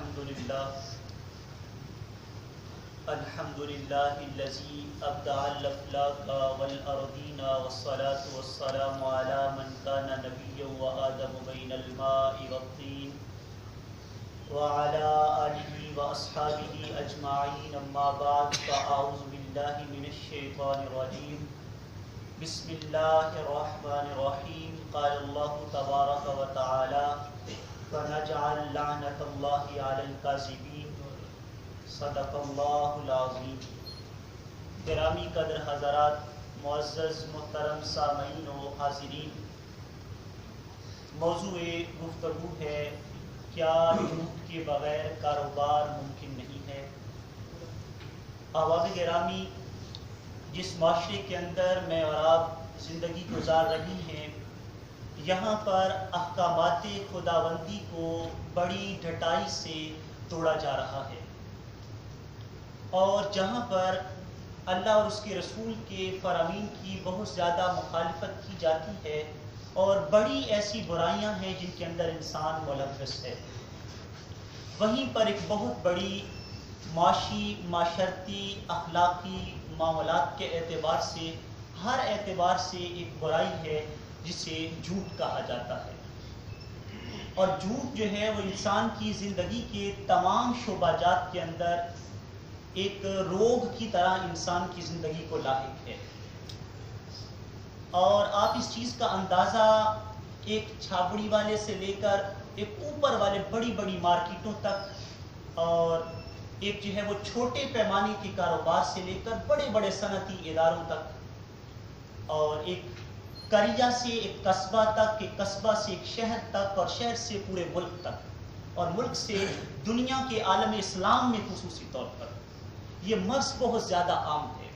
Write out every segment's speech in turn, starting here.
الحمد لله الذي أبدع الأفلاك والأرضين والصلاة والسلام على من كان نبيا وآدم بين الماء والطين وعلى آله وأصحابه أجمعين أما بعد فأعوذ بالله من الشيطان الرجيم بسم الله الرحمن الرحيم قال الله تبارك وتعالى فنجعل لعنة الله على الكاذبين صدق اللہ العظیم۔ گرامی قدر حضرات، معزز محترم سامعین و حاضرین، موضوع گفتگو ہے کیا جھوٹ کے بغیر کاروبار ممکن نہیں ہے؟ احباب گرامی، جس معاشرے کے اندر میں اور آپ زندگی گزار رہی ہیں، یہاں پر احکامات خداوندی کو بڑی ڈھٹائی سے توڑا جا رہا ہے، اور جہاں پر اللہ اور اس کے رسول کے فرامین کی بہت زیادہ مخالفت کی جاتی ہے، اور بڑی ایسی برائیاں ہیں جن کے اندر انسان ملوث ہے، وہیں پر ایک بہت بڑی معاشی، معاشرتی، اخلاقی معاملات کے اعتبار سے، ہر اعتبار سے ایک برائی ہے جسے جھوٹ کہا جاتا ہے۔ اور جھوٹ جو ہے وہ انسان کی زندگی کے تمام شعبہ جات کے اندر ایک روگ کی طرح انسان کی زندگی کو لاحق ہے، اور آپ اس چیز کا اندازہ ایک چھابڑی والے سے لے کر ایک اوپر والے بڑی بڑی مارکیٹوں تک، اور ایک جو ہے وہ چھوٹے پیمانے کے کاروبار سے لے کر بڑے بڑے صنعتی اداروں تک، اور ایک قریہ سے ایک قصبہ تک، ایک قصبہ سے ایک شہر تک، اور شہر سے پورے ملک تک، اور ملک سے دنیا کے عالم اسلام میں خصوصی طور پر یہ مرض بہت زیادہ عام ہے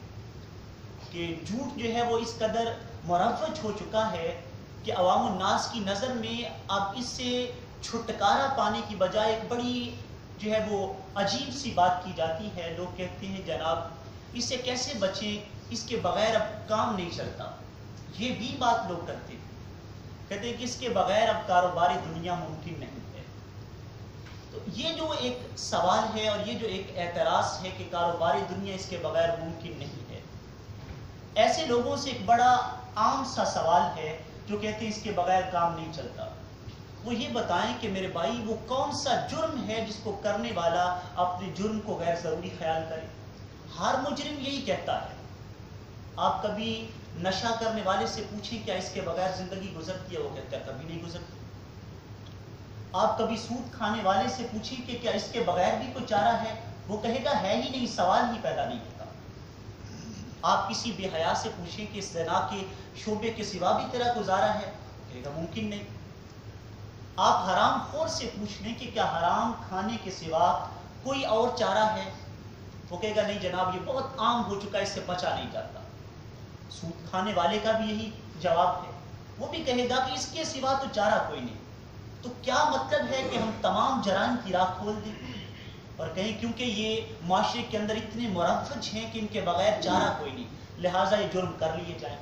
کہ جھوٹ جو ہے وہ اس قدر مروج ہو چکا ہے کہ عوام الناس کی نظر میں اب اس سے چھٹکارا پانے کی بجائے ایک بڑی جو ہے وہ عجیب سی بات کی جاتی ہے۔ لوگ کہتے ہیں جناب اس سے کیسے بچیں، اس کے بغیر اب کام نہیں چلتا۔ یہ بھی بات لوگ کرتے ہیں، کہتے ہیں کہ اس کے بغیر اب کاروباری دنیا ممکن نہیں ہے۔ تو یہ جو ایک سوال ہے اور یہ جو ایک اعتراض ہے کہ کاروباری دنیا اس کے بغیر ممکن نہیں ہے، ایسے لوگوں سے ایک بڑا عام سا سوال ہے جو کہتے ہیں اس کے بغیر کام نہیں چلتا۔ وہ یہ بتائیں کہ میرے بھائی وہ کون سا جرم ہے جس کو کرنے والا اپنے جرم کو غیر ضروری خیال کرے؟ ہر مجرم یہی کہتا ہے۔ آپ کبھی نشہ کرنے والے سے پوچھیں کیا اس کے بغیر زندگی گزرتی ہے؟ وہ کہتا ہے کبھی نہیں گزرتی۔ آپ کبھی سود کھانے والے سے پوچھیں کہ کیا اس کے بغیر بھی کوئی چارہ ہے؟ وہ کہے گا ہے ہی نہیں، سوال ہی پیدا نہیں ہوتا۔ آپ کسی بے حیا سے پوچھیں کہ اس زنا کے شعبے کے سوا بھی تیرا گزارا ہے؟ کہے گا ممکن نہیں۔ آپ حرام خور سے پوچھ لیں کہ کیا حرام کھانے کے سوا کوئی اور چارہ ہے؟ وہ کہے گا نہیں جناب یہ بہت عام ہو چکا، اس سے بچا نہیں جاتا۔ سود کھانے والے کا بھی یہی جواب ہے، وہ بھی کہے گا کہ اس کے سوا تو چارہ کوئی نہیں۔ تو کیا مطلب ہے کہ ہم تمام جرائم کی راہ کھول دیں اور کہیں کیونکہ یہ معاشرے کے اندر اتنے مروج ہیں کہ ان کے بغیر چارہ کوئی نہیں، لہٰذا یہ جرم کر لیے جائیں؟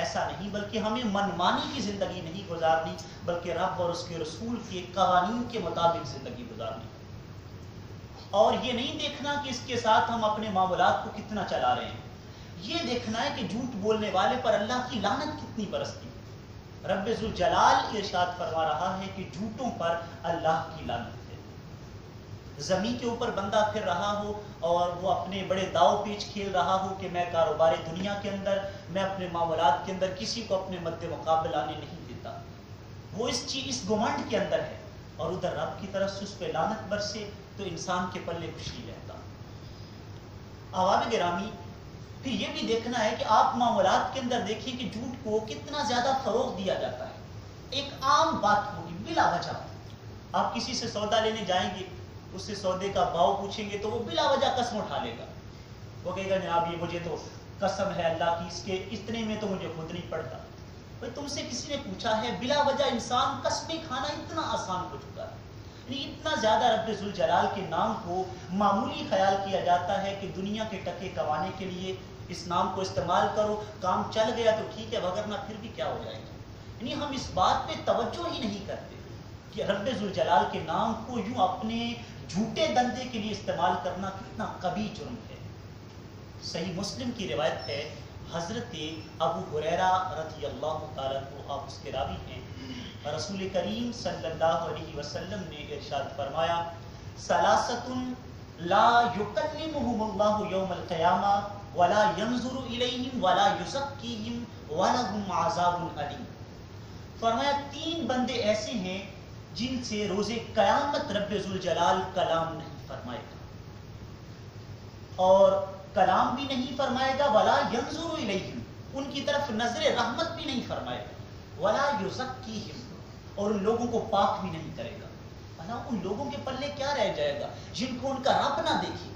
ایسا نہیں، بلکہ ہمیں منمانی کی زندگی نہیں گزارنی، بلکہ رب اور اس کے رسول کے قوانین کے مطابق زندگی گزارنی، اور یہ نہیں دیکھنا کہ اس کے ساتھ ہم اپنے معاملات کو کتنا چلا رہے ہیں، یہ دیکھنا ہے کہ جھوٹ بولنے والے پر اللہ کی لعنت کتنی برستی ہے۔ رب ذوالجلال ارشاد فرما رہا ہے کہ جھوٹوں پر اللہ کی لعنت ہے۔ زمین کے اوپر بندہ پھر رہا ہو اور وہ اپنے بڑے داؤ پیچ کھیل رہا ہو کہ میں کاروبار دنیا کے اندر، میں اپنے معاملات کے اندر کسی کو اپنے مد مقابل آنے نہیں دیتا، وہ اس گمنڈ کے اندر ہے، اور ادھر رب کی طرف سے اس پہ لعنت برسے تو انسان کے پلے کچھ نہیں رہتا۔ احباب گرامی، پھر یہ بھی دیکھنا ہے کہ آپ معاملات کے اندر دیکھیں کہ جھوٹ کو کتنا زیادہ فروغ دیا جاتا ہے۔ ایک عام بات ہوگی بلا وجہ، آپ کسی سے سودا لینے جائیں گے، اس سے سودے کا بھاؤ پوچھیں گے تو وہ بلا وجہ قسم اٹھا لے گا، وہ کہے گا جناب یہ مجھے تو قسم ہے اللہ کی، اس کے اتنے میں تو مجھے خود نہیں پڑتا۔ بھائی تم سے کسی نے پوچھا ہے؟ بلا وجہ انسان قسمیں کھانا اتنا آسان ہو چکا ہے، یعنی اتنا زیادہ رب ذوالجلال کے نام کو معمولی خیال کیا جاتا ہے کہ دنیا کے ٹکے کمانے کے لیے اس نام کو استعمال کرو، کام چل گیا تو ٹھیک ہے، وگرنہ پھر بھی کیا ہو جائے گا۔ یعنی ہم اس بات پہ توجہ ہی نہیں کرتے کہ رب ذوالجلال کے نام کو یوں اپنے جھوٹے دندے کے لیے استعمال کرنا کتنا قبیح جرم ہے۔ صحیح مسلم کی روایت ہے، حضرت ابو ہریرہ رضی اللہ تعالیٰ عنہ، آپ اس کے راوی ہیں، رسول کریم صلی اللہ علیہ وسلم نے ارشاد فرمایا، ثلاثۃ لا یکلمہم اللہ یوم القیامہ ولا ینظر الیہم ولا یزکیہم ولہم عذاب علیم۔ فرمایا 3 بندے ایسے ہیں جن سے روز قیامت رب ذوالجلال کلام نہیں فرمائے گا، اور کلام بھی نہیں فرمائے گا، ولا ینظر الیہم، ان کی طرف نظر رحمت بھی نہیں فرمائے گا، ولا یزکیہم، اور ان لوگوں کو پاک بھی نہیں کرے گا۔ ان لوگوں کے پلے کیا رہ جائے گا جن کو ان کا رب نہ دیکھے،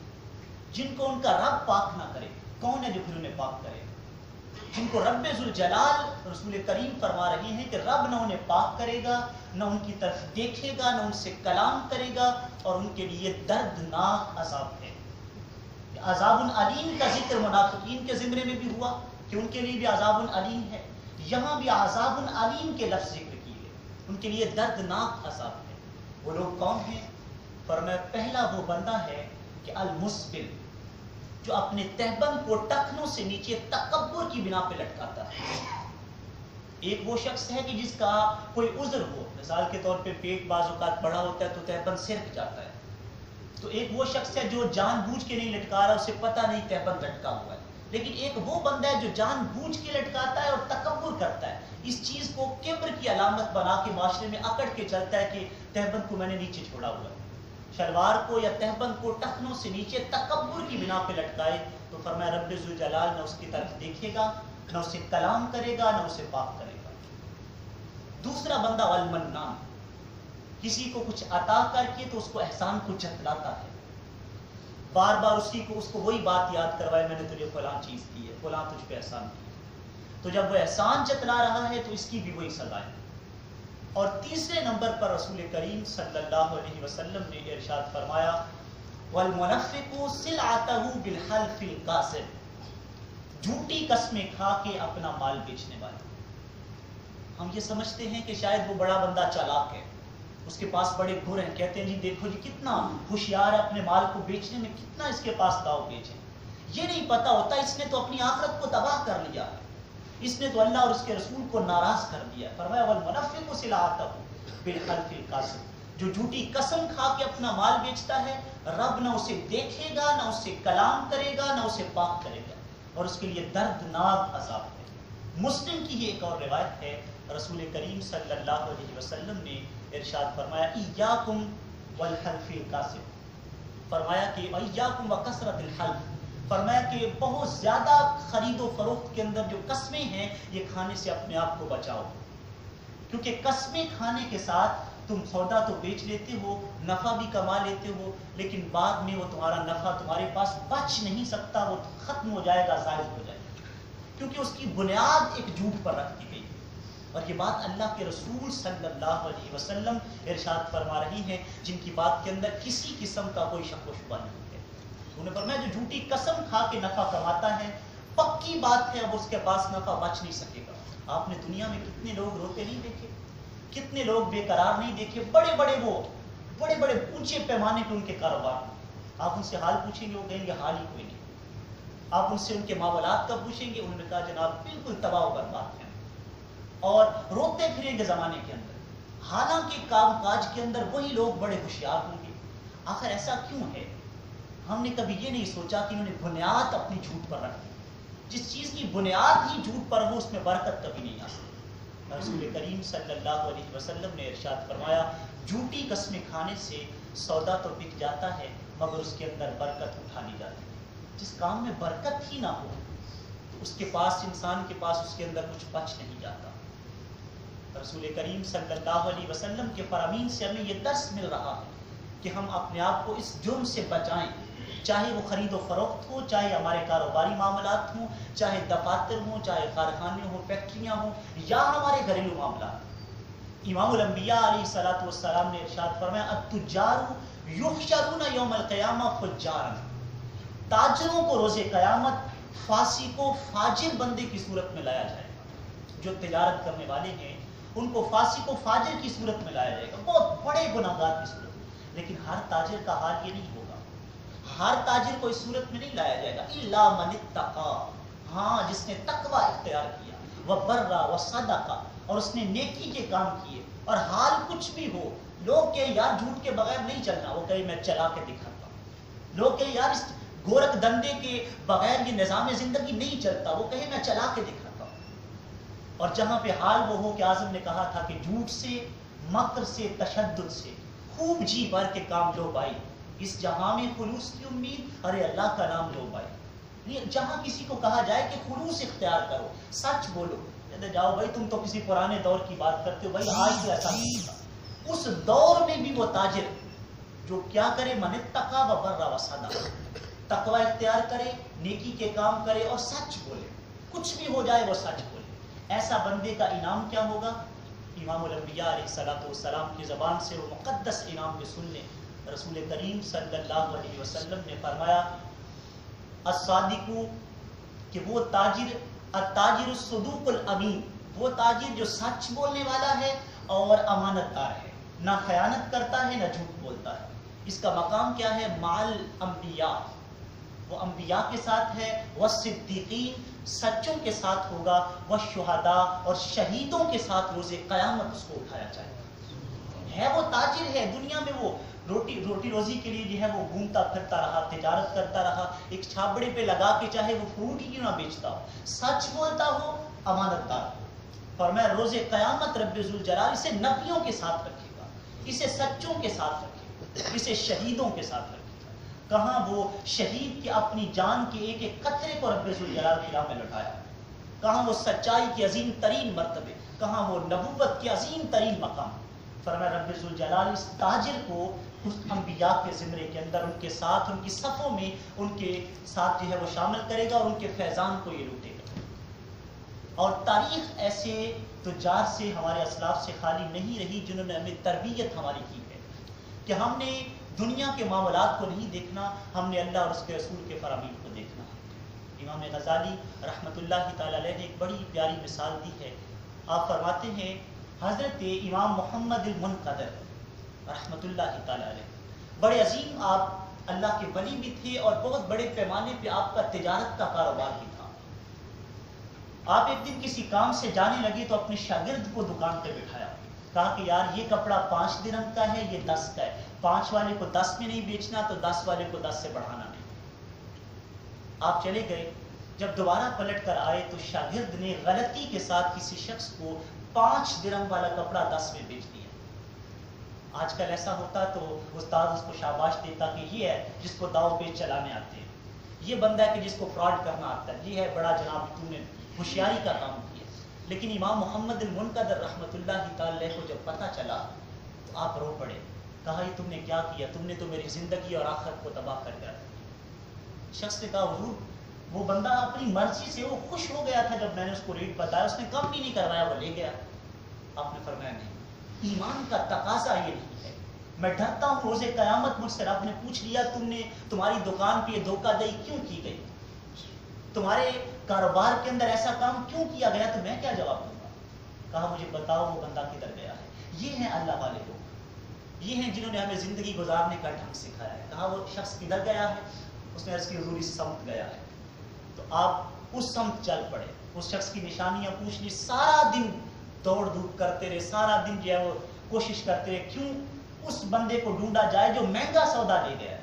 جن کو ان کا رب پاک نہ کرے؟ کون ہے جو پھر انہیں پاک کرے گا؟ جن کو رب ذوالجلال رسول کریم فرما رہے ہیں کہ رب نہ انہیں پاک کرے گا، نہ ان کی طرف دیکھے گا، نہ ان سے کلام کرے گا، اور ان کے لیے دردناک عذاب ہے۔ عذاب علیم کا ذکر منافقین کے زمرے میں بھی ہوا کہ ان کے لیے بھی عذاب علیم ہے، یہاں بھی عذاب علیم کے لفظ ذکر کیے، ان کے لیے دردناک عذاب ہے۔ وہ لوگ کون ہیں؟ فرمایا پہلا وہ بندہ ہے کہ المسبل، جو اپنے تہبند کو ٹخنوں سے نیچے تکبر کی بنا پہ لٹکاتا ہے۔ ایک وہ شخص ہے کہ جس کا کوئی عذر ہو، مثال کے طور پہ پیٹ بعض اوقات بڑا ہوتا ہے تو تہبند سرک جاتا ہے، تو ایک وہ شخص ہے جو جان بوجھ کے نہیں لٹکا رہا، اسے پتہ نہیں تہبند لٹکا ہوا ہے، لیکن ایک وہ بندہ ہے جو جان بوجھ کے لٹکاتا ہے اور تکبر کرتا ہے، اس چیز کو کبر کی علامت بنا کے معاشرے میں اکڑ کے چلتا ہے کہ تہبند کو میں نے نیچے چھوڑا ہوا ہے، شلوار کو یا تہبند کو ٹخنوں سے نیچے تکبر کی بنا پہ لٹکائے، تو فرمایا رب ذوالجلال نہ اس کی طرف دیکھے گا، نہ اسے کلام کرے گا، نہ اسے پاک کرے گا۔ دوسرا بندہ والمنان، کسی کو کچھ عطا کر کے تو اس کو احسان کو جتلاتا ہے، بار بار اس کو وہی بات یاد کروائے، میں نے تجھے فلاں چیز دی ہے، فلاں تجھ پہ احسان کیا، تو جب وہ احسان جتلا رہا ہے تو اس کی بھی وہی سزا ہے۔ اور تیسرے نمبر پر رسول کریم صلی اللہ علیہ وسلم نے ارشاد فرمایا، والمنفق سلعته بالحلف القاسم، جھوٹی قسمیں کھا کے اپنا مال بیچنے والا۔ ہم یہ سمجھتے ہیں کہ شاید وہ بڑا بندہ چالاک ہے، اس کے پاس بڑے گر ہیں، کہتے ہیں جی دیکھو جی کتنا ہوشیار ہے، اپنے مال کو بیچنے میں کتنا اس کے پاس داؤ پیچ ہے۔ یہ نہیں پتا ہوتا اس نے تو اپنی آخرت کو تباہ کر لیا ہے، اس نے تو اللہ اور اس کے رسول کو ناراض کر دیا ہے۔ فرمایا والمنفق سلعته بالحلف القاسم، جو جھوٹی قسم کھا کے اپنا مال بیچتا ہے، رب نہ اسے دیکھے گا، نہ اسے کلام کرے گا، نہ اسے پاک کرے گا، اور اس کے لیے دردناک عذاب ہے۔ مسلم کی یہ ایک اور روایت ہے، رسول کریم صلی اللہ علیہ وسلم نے ارشاد فرمایا ایاکم والحلف القاسم، فرمایا کہ ایاکم وکثرت الحلف، فرمایا کہ بہت زیادہ خرید و فروخت کے اندر جو قسمیں ہیں یہ کھانے سے اپنے آپ کو بچاؤ، کیونکہ قسمیں کھانے کے ساتھ تم سودا تو بیچ لیتے ہو، نفع بھی کما لیتے ہو، لیکن بعد میں وہ تمہارا نفع تمہارے پاس بچ نہیں سکتا، وہ ختم ہو جائے گا، ضائع ہو جائے گا، کیونکہ اس کی بنیاد ایک جھوٹ پر رکھ دی گئی۔ اور یہ بات اللہ کے رسول صلی اللہ علیہ وسلم ارشاد فرما رہی ہیں، جن کی بات کے اندر کسی قسم کا کوئی شک و شبہ نہیں ہے۔ انہوں نے فرمایا جو جھوٹی قسم کھا کے نفع کماتا ہے، پکی بات ہے اب اس کے پاس نفع بچ نہیں سکے گا۔ آپ نے دنیا میں کتنے لوگ روتے نہیں دیکھے، کتنے لوگ بے قرار نہیں دیکھے، بڑے بڑے اونچے پیمانے پہ ان کے کاروبار، آپ ان سے حال پوچھیں گے وہ کہیں گے حال ہی کوئی نہیں، آپ ان سے ان کے معاملات کا پوچھیں گے، انہوں نے کہا جناب بالکل تباہ و برباد ہے، اور روتے پھریں گے زمانے کے اندر، حالانکہ کام کاج کے اندر وہی لوگ بڑے ہوشیار ہوں گے۔ آخر ایسا کیوں ہے؟ ہم نے کبھی یہ نہیں سوچا کہ انہوں نے بنیاد اپنی جھوٹ پر رکھ دی، جس چیز کی بنیاد ہی جھوٹ پر ہو اس میں برکت کبھی نہیں آ سکتی۔ رسول کریم صلی اللہ علیہ وسلم نے ارشاد فرمایا جھوٹی قسمیں کھانے سے سودا تو بک جاتا ہے مگر اس کے اندر برکت اٹھا لی جاتی ہے۔ جس کام میں برکت ہی نہ ہو اس کے پاس، انسان کے پاس اس کے اندر کچھ بچ نہیں جاتا۔ رسول کریم صلی اللہ علیہ وسلم کے فرامین سے ہمیں یہ درس مل رہا ہے کہ ہم اپنے آپ کو اس جرم سے بچائیں، چاہے وہ خرید و فروخت ہو، چاہے ہمارے کاروباری معاملات ہوں، چاہے دفاتر ہوں، چاہے کارخانے ہوں، فیکٹریاں ہوں، یا ہمارے گھریلو معاملات۔ امام الانبیاء علیہ الصلوۃ والسلام نے ارشاد فرمایا التجار یحشرون یوم القیامہ فجارا، تاجروں کو روز قیامت فاسق و فاجر بندے کی صورت میں لایا جائے گا۔ جو تجارت کرنے والے ہیں ان کو فاسق و فاجر کی صورت میں لایا جائے گا، بہت بڑے گناہگار کی صورت میں۔ لیکن ہر تاجر کا حال یہ نہیں ہوگا. ہر تاجر کو اس صورت میں نہیں لایا جائے گا. الا من اتقى، ہاں جس نے تقوی اختیار کیا، وبر وصدق، اور اس نے نیکی کے کام کیے. اور حال کچھ بھی ہو، لوگ کہ یار جھوٹ کے بغیر نہیں چلنا، وہ کہے میں چلا کے دکھاتا ہوں. لوگ کہ یار اس گورکھ دندے کے بغیر یہ نظام زندگی نہیں چلتا، وہ کہے میں چلا کے دکھاتا ہوں. اور جہاں پہ حال وہ ہو کہ اعظم نے کہا تھا کہ جھوٹ سے، مکر سے، تشدد سے خوب جی بھر کے کام لو بھائی، اس جہاں میں خلوص کی امید، ارے اللہ کا نام لو بھائی. جہاں کسی کو کہا جائے کہ خلوص اختیار کرو، سچ بولو، کہتے جاؤ بھائی تم تو کسی پرانے دور کی بات کرتے ہو، بھائی آج تو ایسا نہیں تھا. اس دور میں بھی وہ تاجر جو کیا کرے، من اتقى وبر وصدق، تقوی اختیار کرے، نیکی کے کام کرے اور سچ بولے، کچھ بھی ہو جائے وہ سچ بولے. ایسا بندے کا انعام کیا ہوگا؟ امام الانبیاء علیہ السلام کی زبان سے وہ مقدس انعام بھی سن لیں. رسول کریم صلی اللہ علیہ وسلم نے فرمایا الصادق، کہ وہ تاجر، التاجر الصدوق الامین، وہ تاجر جو سچ بولنے والا ہے اور امانت دار ہے، نہ خیانت کرتا ہے نہ جھوٹ بولتا ہے. اس کا مقام کیا ہے؟ مال انبیاء، وہ انبیاء کے ساتھ ہے، والصدیقین، سچوں کے ساتھ ہوگا، والشہداء، اور شہیدوں کے ساتھ روز قیامت اس کو اٹھایا جائے گا. ہے وہ تاجر ہے، دنیا میں وہ روٹی روزی کے لیے جو ہے وہ گھومتا پھرتا رہا، تجارت کرتا رہا، ایک چھابڑے پہ لگا کے چاہے وہ فروٹ ہی کیوں نہ بیچتا ہو، سچ بولتا ہو، امانت دار ہو. فرمایا روز قیامت رب ذوالجلال اسے نبیوں کے ساتھ رکھے گا، اسے سچوں کے ساتھ رکھے گا، اسے شہیدوں کے ساتھ رکھے گا. کہاں وہ شہید کے اپنی جان کے ایک ایک قطرے کو رب ذوالجلال کی راہ میں لٹایا، کہاں وہ سچائی کے عظیم ترین مرتبے، کہاں وہ نبوت کے عظیم ترین مقام. فرمایا رب ذوالجلال اس تاجر کو اس انبیاء کے زمرے کے اندر، ان کے ساتھ، ان کی صفوں میں، ان کے ساتھ جو ہے وہ شامل کرے گا، اور ان کے فیضان کو یہ لوٹے گا. اور تاریخ ایسے تجار سے، ہمارے اسلاف سے خالی نہیں رہی جنہوں نے ہمیں تربیت ہماری کی ہے کہ ہم نے دنیا کے معاملات کو نہیں دیکھنا، ہم نے اللہ اور اس کے رسول کے فرامین کو دیکھنا. امام غزالی رحمۃ اللہ تعالی علیہ نے ایک بڑی پیاری مثال دی ہے. آپ فرماتے ہیں حضرت امام محمد المنقدر رحمۃ اللہ تعالی علیہ بڑے عظیم آپ اللہ کے ولی بھی تھے، اور بہت بڑے پیمانے پہ آپ کا تجارت کا کاروبار بھی تھا. آپ ایک دن کسی کام سے جانے لگے تو اپنے شاگرد کو دکان پہ بٹھایا، کہا کہ یار یہ کپڑا 5 درہم کا ہے، یہ 10 کا ہے، 5 والے کو 10 میں نہیں بیچنا تو 10 والے کو 10 سے بڑھانا نہیں. آپ چلے گئے. جب دوبارہ پلٹ کر آئے تو شاگرد نے غلطی کے ساتھ کسی شخص کو 5 درہم والا کپڑا 10 میں بیچ دیا. آج کل ایسا ہوتا تو استاد اس کو شاباش دیتا کہ یہ ہے جس کو داؤ پیچ چلانے آتے ہیں، یہ بندہ ہے کہ جس کو فراڈ کرنا آتا ہے، یہ ہے بڑا جناب تو نے ہوشیاری کا کام کیا. لیکن امام محمد المنقدر رحمۃ اللہ تعالی کو جب پتہ چلا تو آپ رو پڑے، کہا یہ تم نے کیا کیا، تم نے تو میری زندگی اور آخرت کو تباہ کر دیا. شخص نے کہا حضور وہ بندہ اپنی مرضی سے وہ خوش ہو گیا تھا، جب میں نے اس کو ریٹ بتایا اس نے کم بھی نہیں کروایا، وہ لے گیا. آپ نے فرمایا نہیں، ایمان کا تقاضا یہ نہیں ہے. میں ڈرتا ہوں روز قیامت مجھ سے رب نے پوچھ لیا تمہاری دکان پہ یہ دھوکہ دہی کیوں کی گئی، تمہارے کاروبار کے اندر ایسا کام کیوں کیا گیا، تو میں کیا جواب دوں گا؟ کہا مجھے بتاؤ وہ بندہ کدھر گیا ہے. یہ ہیں اللہ والے لوگ، یہ ہیں جنہوں نے ہمیں زندگی گزارنے کا ڈھنگ سکھایا ہے. کہا وہ شخص کدھر گیا ہے؟ اس نے عرض کی حضور اس سمت گیا ہے. تو آپ اس سمت چل پڑے، اس شخص کی نشانیاں پوچھ لی، سارا دن دوڑ دھوپ کرتے رہے، سارا دن جو ہے وہ کوشش کرتے رہے کیوں اس بندے کو ڈھونڈا جائے جو مہنگا سودا لے گیا ہے،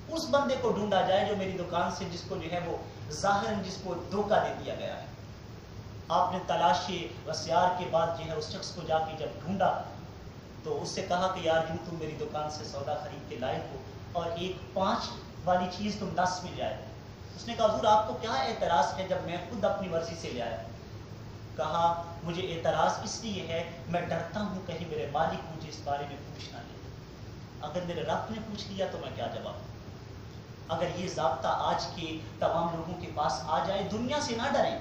اس بندے کو ڈھونڈا جائے جو میری دکان سے جس کو جو ہے وہ ظاہر جس کو دھوکہ دے دیا گیا ہے. آپ نے تلاشی وسیار کے بعد جو ہے اس شخص کو جا کے جب ڈھونڈا تو اس سے کہا کہ یار یوں تم میری دکان سے سودا خرید کے لائے ہو اور ایک 5 والی چیز تم 10 میں لے آئے. اس نے کہا حضور آپ کو کیا اعتراض ہے جب میں خود اپنی مرضی سے لے آیا؟ کہا مجھے اعتراض اس لیے ہے میں ڈرتا ہوں کہیں میرے مالک مجھے اس بارے میں پوچھنا نہیں، اگر میرے رب نے پوچھ لیا تو میں کیا جواب دوں. اگر یہ ضابطہ آج کے تمام لوگوں کے پاس آ جائے، دنیا سے نہ ڈریں،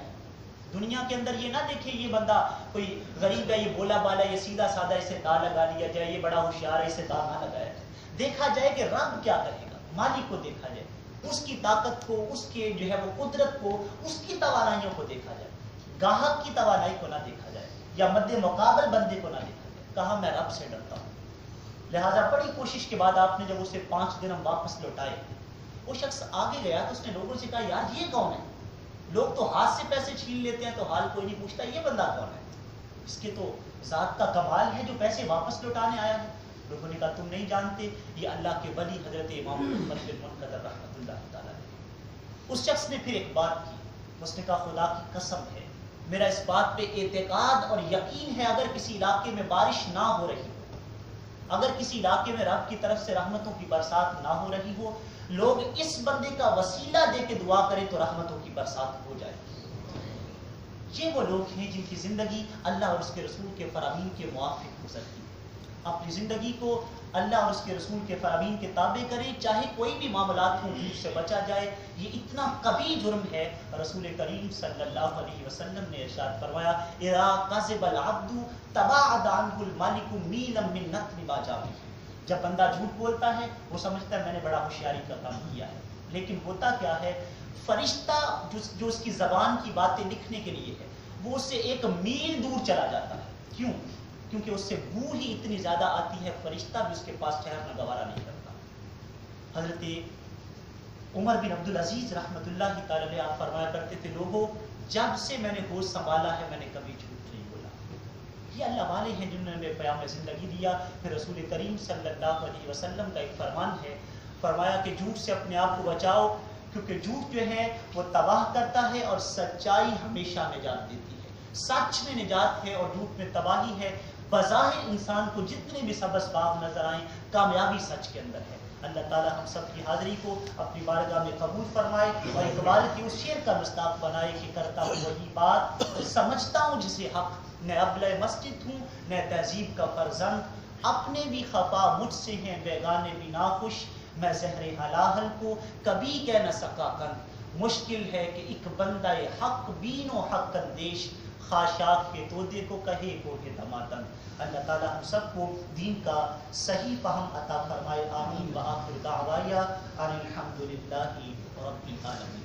دنیا کے اندر یہ نہ دیکھیں یہ بندہ کوئی غریب ہے، یہ بولا بالا، یہ سیدھا سادہ، اسے دا لگا لیا جائے، یہ بڑا ہوشیار ہے، اسے دا نہ لگایا جائے. دیکھا جائے کہ رب کیا کرے گا، مالک کو دیکھا جائے، اس کی طاقت کو، اس کے جو ہے وہ قدرت کو، اس کی توانائیوں کو دیکھا جائے، گاہک کی توانائی کو نہ دیکھا جائے یا مد مقابل بندے کو نہ دیکھا جائے. کہا میں رب سے ڈرتا ہوں. لہٰذا بڑی کوشش کے بعد آپ نے جب اسے 5 درہم واپس لوٹائے، وہ شخص آگے گیا تو اس نے لوگوں سے کہا یار یہ کون ہے؟ لوگ تو ہاتھ سے پیسے چھین لیتے ہیں تو حال کوئی نہیں پوچھتا، یہ بندہ کون ہے؟ اس کے تو ذات کا کمال ہے جو پیسے واپس لوٹانے آیا ہے۔ لوگوں نے کہا تم نہیں جانتے، یہ اللہ کے ولی حضرت امام محمد بن منقدر رحمۃ اللہ تعالیٰ ہے۔ اس شخص نے پھر ایک بات کی، اس نے کہا خدا کی قسم ہے، میرا اس بات پہ اعتقاد اور یقین ہے، اگر کسی علاقے میں بارش نہ ہو رہی ہو، اگر کسی علاقے میں رب کی طرف سے رحمتوں کی برسات نہ ہو رہی ہو، لوگ اس بندے کا وسیلہ دے کے دعا کریں تو رحمتوں کی برسات ہو جائے۔ یہ وہ لوگ ہیں جن کی زندگی اللہ اور اس کے رسول کے فرامین کے موافق گزرتی ہے۔ اپنی زندگی کو اللہ اور اس کے رسول کے فرامین کے تابع کریں، چاہے کوئی بھی معاملات ہوں، جھوٹ سے بچا جائے۔ یہ اتنا کبھی جرم ہے، رسول کریم صلی اللہ علیہ وسلم نے ارشاد فرمایا اذا کذب العبد تباعد عنہ الملک میلا من نتن ما جاء به۔ جب بندہ جھوٹ بولتا ہے وہ سمجھتا ہے میں نے بڑا ہوشیاری کا کام کیا ہے، لیکن ہوتا کیا ہے، فرشتہ جو اس کی زبان کی باتیں لکھنے کے لیے ہے وہ اس سے 1 میل دور چلا جاتا ہے۔ کیوں؟ کیونکہ اس سے بو ہی اتنی زیادہ آتی ہے، فرشتہ بھی اس کے پاس ٹھہرنا گوارا نہیں کرتا۔ حضرت عمر بن عبدالعزیز رحمۃ اللہ تعالی علیہ آپ فرمایا کرتے تھے لوگوں جب سے میں نے ہوش سنبھالا ہے میں نے کبھی جھوٹ نہیں بولا۔ یہ اللہ والے ہیں جنہوں نے ہمیں پیام زندگی دیا۔ پھر رسول کریم صلی اللہ علیہ وسلم کا ایک فرمان ہے، فرمایا کہ جھوٹ سے اپنے آپ کو بچاؤ، کیونکہ جھوٹ جو ہے وہ تباہ کرتا ہے اور سچائی ہمیشہ نجات دیتی ہے۔ سچ میں نجات ہے اور جھوٹ میں تباہی ہے۔ بظاہر انسان کو جتنے بھی سب اسباب نظر آئیں، کامیابی سچ کے اندر ہے۔ اللہ تعالی ہم سب کی حاضری کو اپنی بارگاہ میں قبول فرمائے اور اقبال کی اس شعر کا مصداق بنائے کہ کرتا ہوں وہی بات سمجھتا ہوں جسے حق، نہ ابلہ مسجد ہوں نہ تہذیب کا فرزند، اپنے بھی خفا مجھ سے ہیں بیگانے بھی ناخوش، میں زہر حلاحل کو کبھی کہہ نہ سکا کن، مشکل ہے کہ ایک بندہ حق بین و حق اندیش، خاشاک کے تودے کو کہے کو ہے دماتن۔ اللہ تعالی ہم سب کو دین کا صحیح فہم عطا فرمائے، آمین۔ وآخر دعوایا ان الحمد للہ رب العالمین۔